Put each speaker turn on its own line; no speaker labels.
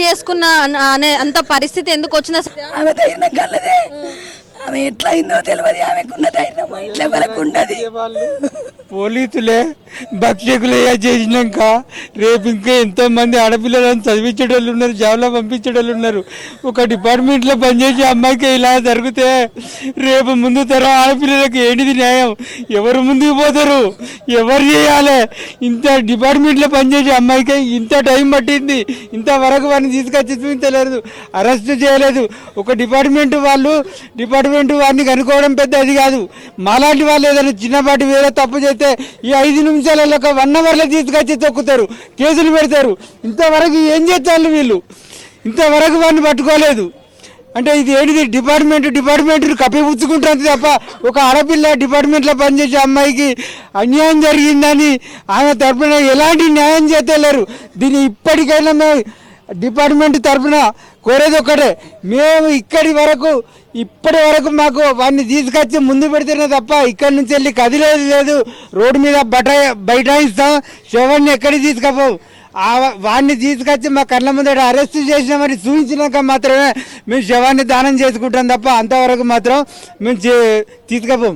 చేసుకున్న అనే అంత పరిస్థితి ఎందుకు వచ్చింది అసలు?
ఆమె ధైర్యం కలదే. ఆమె ఎట్లా అయిందో తెలియదు. ఆమెకున్న ధైర్యం ఇట్లా వరకు ఉండదు.
పోలీసులే భక్షకులే చేసినాక రేపు ఇంకా ఎంతో మంది ఆడపిల్లలను చదివించేటోళ్ళు ఉన్నారు, జాబ్లో పంపించేటోళ్ళు ఉన్నారు. ఒక డిపార్ట్మెంట్లో పనిచేసే అమ్మాయికి ఇలా జరిగితే రేపు ముందు తరం ఆడపిల్లలకు ఏంటిది న్యాయం? ఎవరు ముందుకు పోతారు? ఎవరు చేయాలి? ఇంత డిపార్ట్మెంట్లో పనిచేసే అమ్మాయికి ఇంత టైం పట్టింది, ఇంతవరకు వాడిని తీసుకొచ్చి చూపించలేదు, అరెస్ట్ చేయలేదు. ఒక డిపార్ట్మెంట్ వాడిని కనుక్కోవడం పెద్ద అది కాదు. మాలాంటి వాళ్ళు ఏదైనా చిన్నపాటి వేరే తప్పు చేస్తే ఈ 5 నిమిషాలలో 1 అవర్లో తీసుకొచ్చి తొక్కుతారు, కేసులు పెడతారు. ఇంతవరకు ఏం చేస్తారు వీళ్ళు? ఇంతవరకు వాడిని పట్టుకోలేదు. అంటే ఇది ఏంటిది? డిపార్ట్మెంట్ కప్పిపుచ్చుకుంటుంది తప్ప ఒక ఆడపిల్ల డిపార్ట్మెంట్లో పనిచేసే అమ్మాయికి అన్యాయం జరిగిందని ఆమె తరఫున ఎలాంటి న్యాయం చేస్తలేరు. దీన్ని ఇప్పటికైనా మేము డిపార్ట్మెంట్ తరఫున కోరేది ఒక్కటే, మేము ఇప్పటి వరకు మాకు వాడిని తీసుకొచ్చి ముందు పెడితేనే తప్ప ఇక్కడి నుంచి వెళ్ళి కదిలేదు లేదు. రోడ్డు మీద బైఠాయిస్తాం, శవాన్ని ఎక్కడికి తీసుకపోవు. వాడిని తీసుకొచ్చి మా కళ్ళ ముందర అరెస్ట్ చేసినామని చూపించినాక మాత్రమే మేము శవాన్ని దానం చేసుకుంటాం తప్ప అంతవరకు మాత్రం మేము తీసుకపోం.